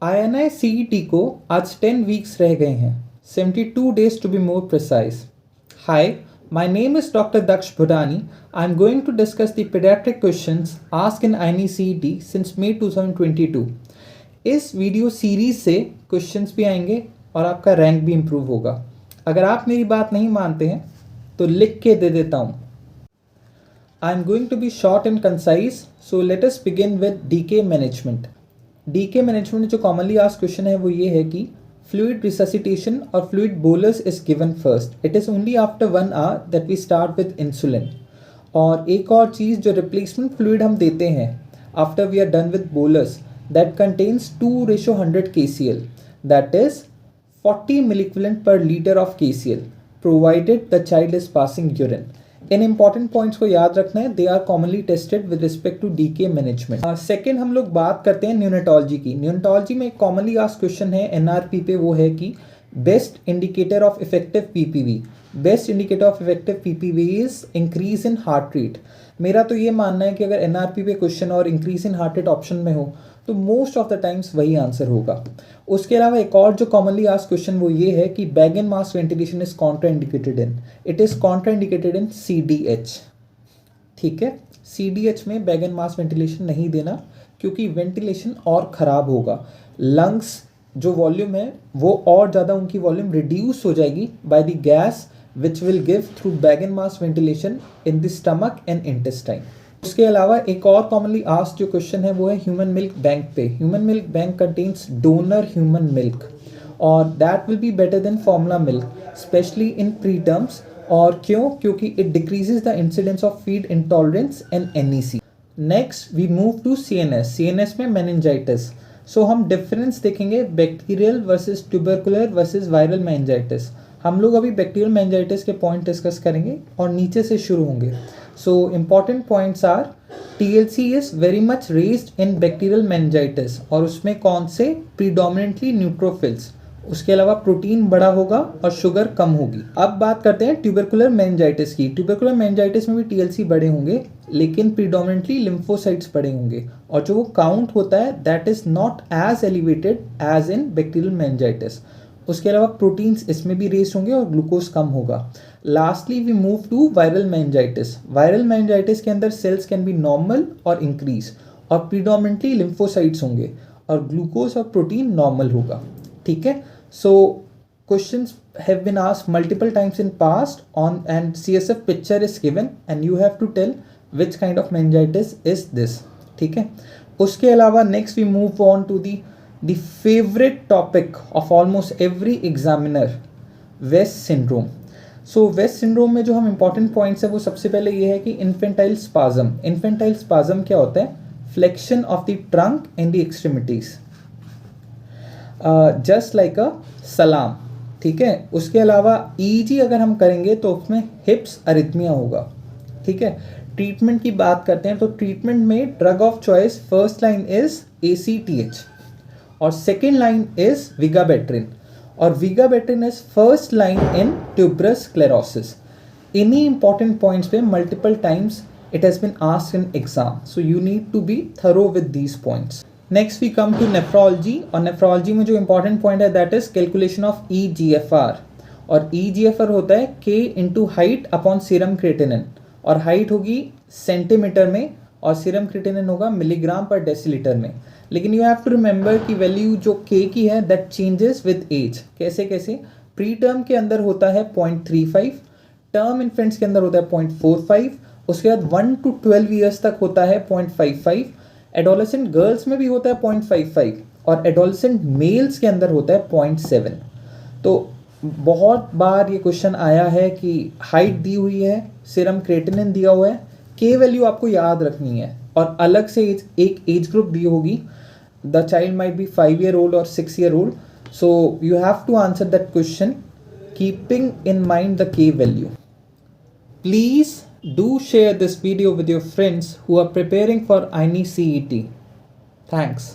INI CET को आज 10 weeks रह गए हैं, 72 days to be more precise. Hi, my name is Dr. Daksh Bhudani. I'm going to discuss the pediatric questions asked in INI CET since May 2022. इस video series से questions भी आएंगे और आपका रैंक भी इम्प्रूव होगा. अगर आप मेरी बात नहीं मानते हैं तो लिख के दे देता हूँ. I am going to be short and concise, so let us begin with DK management. DK management जो कॉमनली आस्क्ड क्वेश्चन है वो ये है कि फ्लूइड रिससिटेशन और fluid bolus is given first. It is only after 1 hour that we start with insulin. और एक और चीज़ जो रिप्लेसमेंट फ्लूइड हम देते हैं after we are done with bolus that contains 2:100 KCl, that is 40 milliequivalent per litre of KCl provided the child is passing urine. इन important points को याद रखना है. They are commonly tested with respect to DK management. Second हम लोग बात करते हैं न्यूनेटोलॉजी की. न्यूनेटोलॉजी में एक कॉमनली आस्क्ड क्वेश्चन है एनआरपी पे, वो है कि best indicator of effective PPV. Best indicator of effective PPV is increase in heart rate. मेरा तो ये मानना है कि अगर एनआरपी पे क्वेश्चन और increase in heart rate option में हो तो मोस्ट ऑफ द टाइम्स वही आंसर होगा. उसके अलावा एक और जो कॉमनली आस्क्ड क्वेश्चन वो ये है कि bag and mass ventilation is contraindicated in. It is contraindicated in CDH. ठीक है, CDH में बैग एंड मास वेंटिलेशन नहीं देना क्योंकि वेंटिलेशन और ख़राब होगा. लंग्स जो वॉल्यूम है वो और ज़्यादा उनकी वॉल्यूम रिड्यूस हो जाएगी by the gas which will give through bag and mass ventilation in the stomach and intestine. उसके अलावा एक और कॉमनली आस्क्ड जो क्वेश्चन है वो है ह्यूमन मिल्क बैंक पे. Human milk bank contains donor human milk और that will be better than formula milk specially in preterms. और क्यों? क्योंकि it decreases the incidence of feed intolerance and NEC. Next we move to CNS. CNS में meningitis. So हम difference देखेंगे bacterial versus tubercular versus viral meningitis. हम लोग अभी bacterial meningitis के पॉइंट डिस्कस करेंगे और नीचे से शुरू होंगे. So important points are TLC is very much raised in bacterial meningitis और उसमें कौन से predominantly neutrophils. उसके अलावा प्रोटीन बड़ा होगा और शुगर कम होगी. अब बात करते हैं ट्यूबरकुलर मेनिंजाइटिस की. ट्यूबरकुलर मेनिंजाइटिस में भी TLC बड़े होंगे लेकिन प्रीडोमिनेंटली लिम्फोसाइट्स बड़े होंगे और जो वो काउंट होता है that is not as elevated as in bacterial meningitis. उसके अलावा प्रोटीन्स इसमें भी रेस होंगे और ग्लूकोज कम होगा. Lastly we move to viral meningitis. Viral meningitis के अंदर सेल्स कैन बी नॉर्मल और इंक्रीज और प्रीडोमिनेंटली लिम्फोसाइट्स होंगे और ग्लूकोज और प्रोटीन नॉर्मल होगा. ठीक है, so questions have been asked multiple times in past on and CSF picture is given and you have to tell which kind of meningitis is this. ठीक है, उसके अलावा next we move on to the favorite topic of almost every examiner, West syndrome. So West syndrome में जो हम important points है वो सबसे पहले ये है कि infantile spasm. Infantile spasm क्या होता है? Flexion of the trunk and the extremities, just like a salam. ठीक है, उसके अलावा EEG अगर हम करेंगे तो उसमें हिप्स अरिथमिया होगा. ठीक है, ट्रीटमेंट की बात करते हैं तो ट्रीटमेंट में drug of choice first line is ACTH और सेकेंड लाइन इज विगाबेट्रिन और vigabatrin is first line in tuberous sclerosis. इन्हीं इंपॉर्टेंट पॉइंट्स पे multiple times it has been asked in exam, so you need to be thorough with these points. Next we come to nephrology और nephrology में जो important point है that is calculation of EGFR और EGFR होता है K into height upon serum creatinine और height होगी centimetre में और सीरम क्रिएटिनिन होगा मिलीग्राम पर डेसीलीटर में. लेकिन यू हैव टू रिमेंबर कि वैल्यू जो K की है दैट चेंजेस विद एज. कैसे कैसे? प्री टर्म के अंदर होता है 0.35, टर्म इन्फेंट्स के अंदर होता है 0.45, उसके बाद 1 to 12 ईयर्स तक होता है 0.55, एडोलेसेंट गर्ल्स में भी होता है 0.55 और एडोलेसेंट मेल्स के अंदर होता है 0.7. तो बहुत बार ये क्वेश्चन आया है कि हाइट दी हुई है, सीरम क्रिएटिनिन दिया हुआ है, K वैल्यू आपको याद रखनी है और अलग से एक एज ग्रुप दी होगी. The child might be 5 year old और 6 year old. So you have to answer that question keeping in mind the K value. Please do share this video with your friends who are preparing for INI CET. Thanks.